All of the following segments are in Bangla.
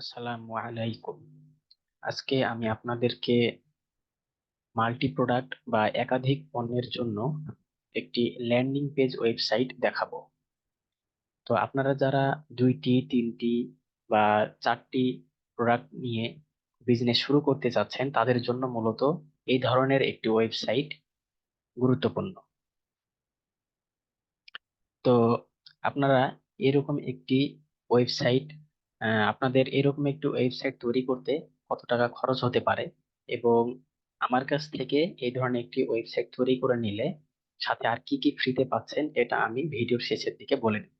আসসালামু আলাইকুম। আজকে আমি আপনাদেরকে মাল্টি প্রোডাক্ট বা একাধিক পণ্যের জন্য একটি ল্যান্ডিং পেজ ওয়েবসাইট দেখাবো। তো আপনারা যারা দুইটি, তিনটি বা চারটি প্রোডাক্ট নিয়ে বিজনেস শুরু করতে চাচ্ছেন তাদের জন্য মূলত এই ধরনের একটি ওয়েবসাইট গুরুত্বপূর্ণ। তো আপনারা এরকম একটি ওয়েবসাইট আপনাদের এরকম একটি ওয়েবসাইট তৈরি করতে কত টাকা খরচ হতে পারে, এবং আমার কাছ থেকে এই ধরনের একটি ওয়েবসাইট তৈরি করে নিলে সাথে আর কি কি ফ্রিতে পাচ্ছেন এটা আমি ভিডিওর শেষের দিকে বলে দিই।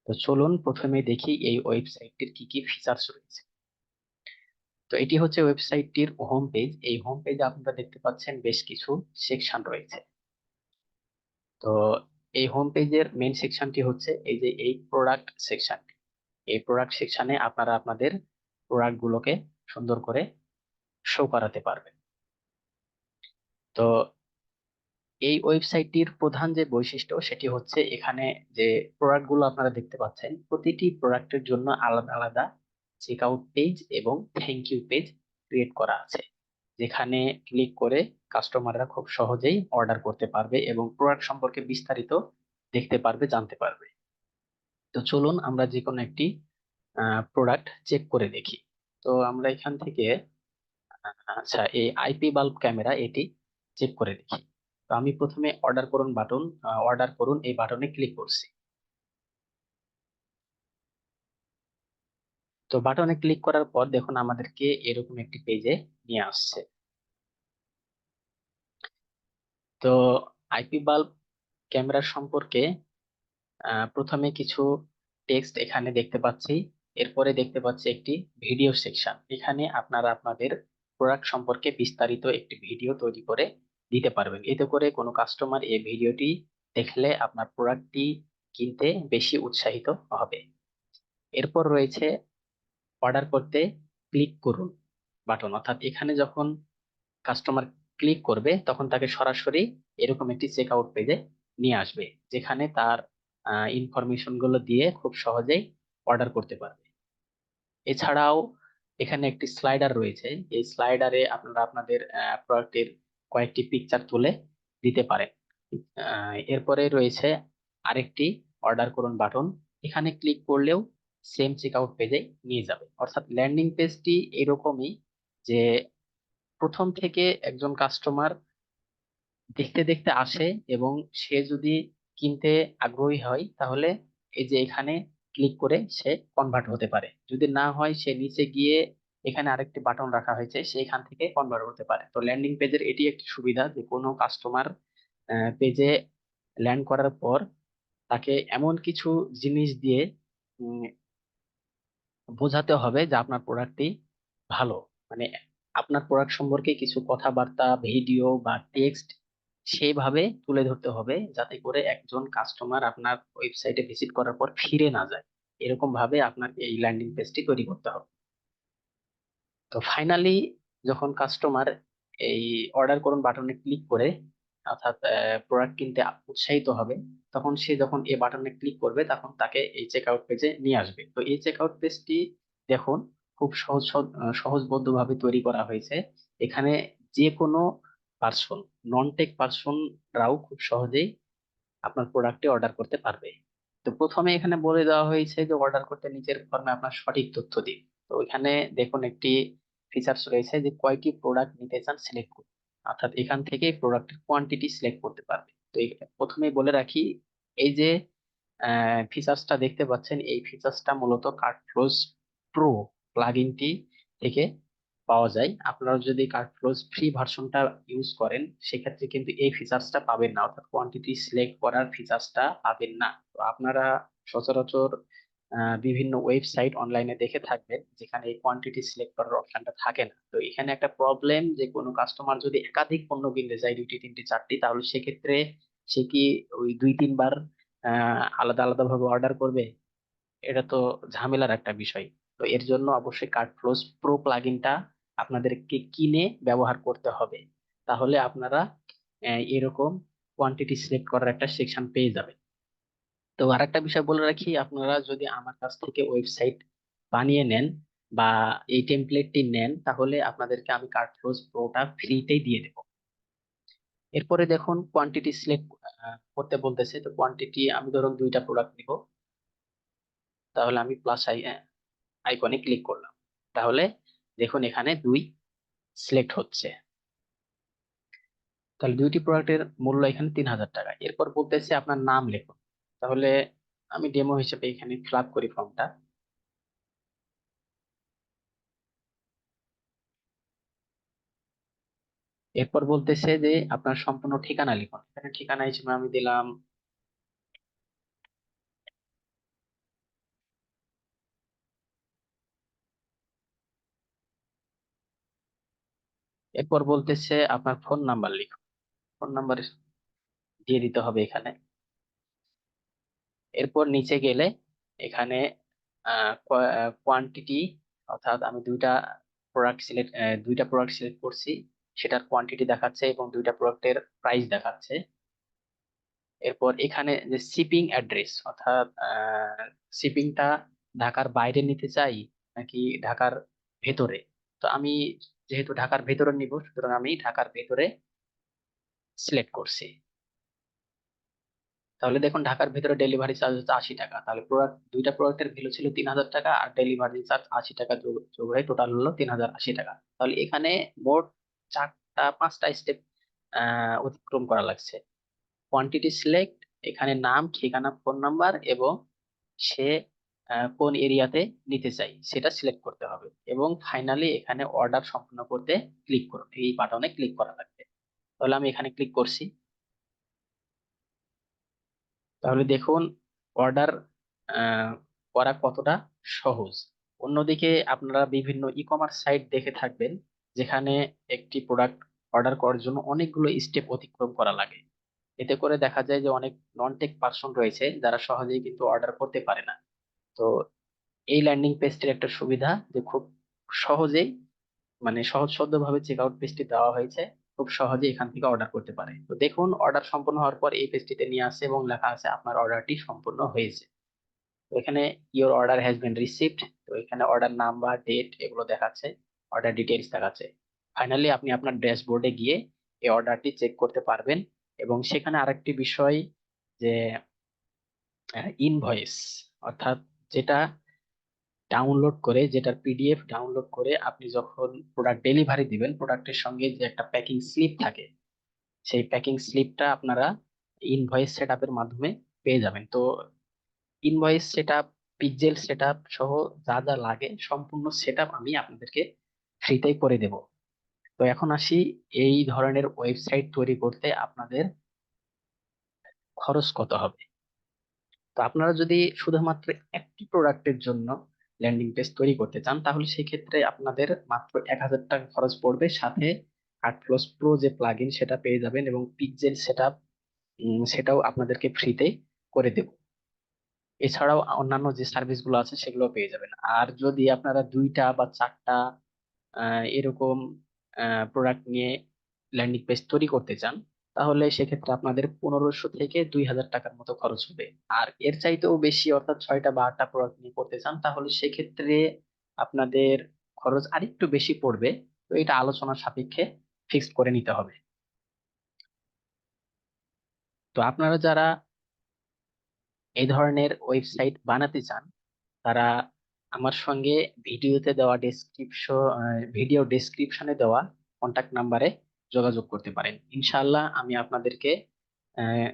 তো চলুন প্রথমে দেখি এই ওয়েবসাইটটির কি কি ফিচার্স রয়েছে। তো এটি হচ্ছে ওয়েবসাইটটির হোম পেজ। এই হোম পেজে আপনারা দেখতে পাচ্ছেন বেশ কিছু সেকশন রয়েছে। তো এই হোম পেজের মেইন সেকশনটি হচ্ছে এই যে এই প্রোডাক্ট সেকশন। এই প্রোডাক্ট সেকশনে আপনারা আপনাদের প্রোডাক্ট গুলোকে সুন্দর করে শো করাতে পারবেন। তো এই ওয়েবসাইটটির প্রধান যে বৈশিষ্ট্য সেটি হচ্ছে এখানে যে প্রোডাক্ট গুলো আপনারা দেখতে পাচ্ছেন প্রতিটি প্রোডাক্টের জন্য আলাদা আলাদা চেক আউট পেজ এবং থ্যাংক ইউ পেজ ক্রিয়েট করা আছে, যেখানে ক্লিক করে কাস্টমাররা খুব সহজেই অর্ডার করতে পারবে এবং প্রোডাক্ট সম্পর্কে বিস্তারিত দেখতে পারবে, জানতে পারবে। তো চলুন আমরা যে কোনো একটি প্রোডাক্ট চেক করে দেখি। তো আমরা এখান থেকে আচ্ছা, এই আইপি বাল্ব ক্যামেরা এটি চেক করে দেখি। তো আমি প্রথমে অর্ডার করুন বাটন, অর্ডার করুন এই বাটনে ক্লিক করছি। তো বাটনে ক্লিক করার পর দেখুন আমাদেরকে এরকম একটি পেজে নিয়ে আসছে। তো আইপি বাল্ব ক্যামেরা সম্পর্কে প্রথমে কিছু টেক্সট এখানে দেখতে পাচ্ছি। এরপরে দেখতে পাচ্ছি একটি ভিডিও সেকশন। এখানে আপনারা আপনাদের প্রোডাক্ট সম্পর্কে বিস্তারিত একটি ভিডিও তৈরি করে দিতে পারবেন। এতে করে কোনো কাস্টমার এই ভিডিওটি দেখলে আপনার প্রোডাক্টটি কিনতে বেশি উৎসাহিত হবে। এরপর রয়েছে অর্ডার করতে ক্লিক করুন বাটন, অর্থাৎ এখানে যখন কাস্টমার ক্লিক করবে তখন তাকে সরাসরি এরকম একটি চেক আউট পেজে নিয়ে আসবে, যেখানে তার ইনফরমেশন গুলো দিয়ে খুব সহজেই অর্ডার করতে পারবে। এছাড়াও এখানে একটি স্লাইডার রয়েছে। এই স্লাইডারে আপনারা আপনাদের প্রোডাক্টের কয়েকটি পিকচার তুলে দিতে পারেন। এরপরে রয়েছে আরেকটি অর্ডার করুন বাটন। এখানে ক্লিক করলেও সেম চেক আউট পেজে নিয়ে যাবে। অর্থাৎ ল্যান্ডিং পেজটি এরকমই যে প্রথম থেকে একজন কাস্টমার দেখতে দেখতে আসে এবং সে যদি কিনতে আগ্রহী হয় তাহলে এই যে এখানে ক্লিক করে সে কনভার্ট হতে পারে। যদি না হয় সে নিচে গিয়ে এখানে আরেকটি বাটন রাখা হয়েছে সেখান থেকে কনভার্ট হতে পারে। তো ল্যান্ডিং পেজের এটি একটি সুবিধা যে কোনো কাস্টমার পেজে ল্যান্ড করার পর তাকে এমন কিছু জিনিস দিয়ে উম, বোঝাতে হবে যে আপনার প্রোডাক্টটি ভালো, মানে আপনার প্রোডাক্ট সম্পর্কে কিছু কথাবার্তা, ভিডিও বা টেক্সট সেইভাবে তুলে ধরতে হবে যাতে করে একজন কাস্টমার আপনার ওয়েবসাইটে ভিজিট করার পর ফিরে না যায়। এরকম ভাবে আপনার এই ল্যান্ডিং পেজটি তৈরি করতে হবে। তো ফাইনালি যখন কাস্টমার এই অর্ডার করুন বাটনে ক্লিক করে অর্থাৎ প্রোডাক্ট কিনতে উৎসাহিত হবে, তখন সে যখন এই বাটনে ক্লিক করবে তখন তাকে এই চেক আউট পেজে নিয়ে আসবে। তো এই চেক আউট পেজটি দেখুন খুব সহজবোধ্য ভাবে তৈরি করা হয়েছে। এখানে যে কোনো পার্সন, নন টেক পার্সনরাও খুব সহজেই আপনার প্রোডাক্টে অর্ডার করতে পারবে। তো প্রথমে এখানে বলে দেওয়া হয়েছে যে অর্ডার করতে নিচের ফর্মে আপনার সঠিক তথ্য দিন। তো এখানে দেখুন একটি ফিচার্স রয়েছে যে কয়টি প্রোডাক্ট নিতে চান সিলেক্ট করুন, অর্থাৎ এখান থেকে প্রোডাক্টের কোয়ান্টিটি সিলেক্ট করতে পারবে। তো প্রথমেই বলে রাখি এই যে ফিচার্সটা দেখতে পাচ্ছেন এই ফিচার্সটা মূলত কার্টফ্লোজ প্রো প্লাগইনটি থেকে পাওয়া যায়। আপনারা যদি কার্টফ্লোজ ফ্রি ভার্সনটা ইউজ করেন সেক্ষেত্রে কিন্তু এই ফিচার্সটা পাবেন না, অর্থাৎ কোয়ান্টিটি সিলেক্ট করার ফিচার্সটা পাবেন না। তো আপনারা সচরাচর বিভিন্ন ওয়েবসাইট অনলাইনে দেখে থাকবেন যেখানে এই কোয়ান্টিটি সিলেক্ট করার অপশনটা থাকে না। তো এখানে একটা প্রবলেম যে কোনো কাস্টমার যদি একাধিক পণ্য কিনতে চায়, দুইটি, তিনটি, চারটি, তাহলে সেক্ষেত্রে সে কি ওই দুই তিনবার আলাদা আলাদা ভাবে অর্ডার করবে? এটা তো ঝামেলার একটা বিষয়। তো এর জন্য অবশ্যই কার্টফ্লোজ প্রো প্লাগইনটা আপনাদেরকে কিনে ব্যবহার করতে হবে। তাহলে আপনারা এরকম কোয়ান্টিটি সিলেক্ট করার একটা সেকশন পেয়ে যাবেন। তো আরেকটা বিষয় বলে রাখি, আপনারা যদি আমার কাছ থেকে ওয়েবসাইট বানিয়ে নেন বা এই টেমপ্লেটটি নেন, তাহলে আপনাদেরকে আমি কার্ড ক্লোজ প্রোটা ফ্রিতেই দিয়ে দেবো। এরপরে দেখুন কোয়ান্টিটি সিলেক্ট করতে বলতেছে। তো কোয়ান্টিটি আমি ধরুন 2টা প্রোডাক্ট নিব, তাহলে আমি প্লাস আইকনে ক্লিক করলাম। তাহলে দেখুন এখানে 2 সিলেক্ট হচ্ছে। তাহলে 2টি প্রোডাক্টের মূল্য এখানে 3000 টাকা। এরপর বলতেছে আপনার নাম লিখুন। তাহলে আমি ডেমো হিসেবে এখানে ফিল আপ করি ফর্মটা। এরপর বলতেছে যে আপনার সম্পূর্ণ ঠিকানা লিখুন। এখানে ঠিকানা হিসেবে আমি দিলাম, এরপর বলতেছে আপনার ফোন নাম্বার লিখুন। ফোন নাম্বার দিয়ে দিতে হবে এখানে। এরপর নিচে গেলে এখানে কোয়ান্টিটি, অর্থাৎ আমি 2টা প্রোডাক্ট সিলেক্ট করছি, সেটার কোয়ান্টিটি দেখাচ্ছে এবং 2টা প্রোডাক্টের প্রাইস দেখাচ্ছে। এরপর এখানে যে শিপিং অ্যাড্রেস, অর্থাৎ শিপিংটা ঢাকার বাইরে নিতে চাই নাকি ঢাকার ভেতরে। তো আমি যেহেতু ঢাকার ভেতরে নিব, সুতরাং আমি ঢাকার ভেতরে সিলেক্ট করছি। তাহলে দেখুন ঢাকার ভিতরে ডেলিভারি চার্জ হচ্ছে 80 টাকা। তাহলে 2টা প্রোডাক্টের ভ্যালু ছিল 3000 টাকা, আর ডেলিভারি চার্জ 80 টাকা যোগ যোগ হয়ে টোটাল হলো 3080 টাকা। তাহলে এখানে মোট 5টা স্টেপ অতিক্রম করা লাগছে। কোয়ান্টিটি সিলেক্ট, এখানে নাম, ঠিকানা, ফোন নাম্বার এবং সে কোন এরিয়াতে নিতে চাই সেটা সিলেক্ট করতে হবে, এবং ফাইনালি এখানে অর্ডার সম্পন্ন করতে ক্লিক করুন, এই বাটনে ক্লিক করা লাগবে। তাহলে আমি এখানে ক্লিক করছি। তাহলে দেখুন অর্ডার করা কতটা সহজ। অন্যদিকে আপনারা বিভিন্ন ই কমার্স সাইট দেখে থাকবেন, যেখানে একটি প্রোডাক্ট অর্ডার করার জন্য অনেকগুলো স্টেপ অতিক্রম করা লাগে। এতে করে দেখা যায় যে অনেক নন টেক পার্সন রয়েছে যারা সহজেই কিন্তু অর্ডার করতে পারে না। তো এই ল্যান্ডিং পেজটির একটা সুবিধা যে খুব সহজেই, মানে সহজসদ্ধ ভাবে চেক আউট পেজটি দেওয়া হয়েছে, খুব সহজে এখান থেকে অর্ডার করতে পারে। তো দেখুন অর্ডার সম্পন্ন হওয়ার পর এই পেজটিতে নিয়ে আসে এবং লেখা আছে আপনার অর্ডারটি সম্পূর্ণ হয়েছে। তো এখানে your order has been received, তো এখানে অর্ডার নাম্বার, ডেট এগুলো দেখাচ্ছে, অর্ডার ডিটেইলস দেখাচ্ছে। ফাইনালি আপনি আপনার ড্যাশবোর্ডে গিয়ে এই অর্ডারটি চেক করতে পারবেন। এবং সেখানে আরেকটি বিষয় যে ইনভয়েস, অর্থাৎ যেটা ডাউনলোড করে, যেটার পিডিএফ ডাউনলোড করে আপনি যখন প্রোডাক্ট ডেলিভারি দিবেন, প্রোডাক্টের সঙ্গে যে একটা প্যাকিং স্লিপ থাকে, সেই প্যাকিং স্লিপটা আপনারা ইনভয়েস সেটআপের মাধ্যমে পেয়ে যাবেন। তো ইনভয়েস সেটআপ, পিক্সেল সেটআপ সহ যা যা লাগে সম্পূর্ণ সেটআপ আমি আপনাদেরকে ফ্রিতেই করে দেব। তো এখন আসি, এই ধরনের ওয়েবসাইট তৈরি করতে আপনাদের খরচ কত হবে। তো আপনারা যদি শুধুমাত্র একটি প্রোডাক্টের জন্য ল্যান্ডিং পেজ তৈরি করতে চান, তাহলে সেক্ষেত্রে আপনাদের মাত্র 1000 টাকা খরচ পড়বে, সাথে আর্টফ্লোস প্রো যে প্লাগইন সেটা পেয়ে যাবেন এবং পিক্সেল সেটআপ সেটাও আপনাদেরকে ফ্রিতে করে দেব। এছাড়াও অন্যান্য যে সার্ভিস গুলো আছে সেগুলো পেয়ে যাবেন। আর যদি আপনারা 2টা বা 4টা এরকম প্রোডাক্ট নিয়ে ল্যান্ডিং পেজ তৈরি করতে চান, তাহলে সেক্ষেত্রে আপনাদের 1500 থেকে 2000 টাকার মতো খরচ হবে। আর এর চাইতেও বেশি, অর্থাৎ 6টা বা 8টা প্রোডাক্ট নিয়ে করতে চান, তাহলে সেক্ষেত্রে আপনাদের খরচ আরেকটু বেশি পড়বে। তো এটা আলোচনার সাপেক্ষে ফিক্সড করে নিতে হবে। তো আপনারা যারা এই ধরনের ওয়েবসাইট বানাতে চান, তারা আমার সঙ্গে ভিডিও ডেসক্রিপশনে দেওয়া কন্টাক্ট নাম্বারে যোগাযোগ করতে পারেন। ইনশাআল্লাহ আমি আপনাদেরকে আহ,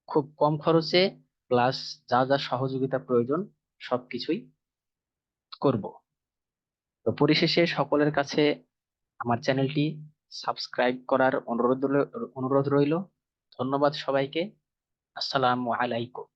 খুব কম খরচে প্লাস যা যা সহযোগিতা প্রয়োজন সবকিছুই করব। তো পরিশেষে সকলের কাছে আমার চ্যানেলটি সাবস্ক্রাইব করার অনুরোধ রইল। ধন্যবাদ সবাইকে। আসসালামু আলাইকুম।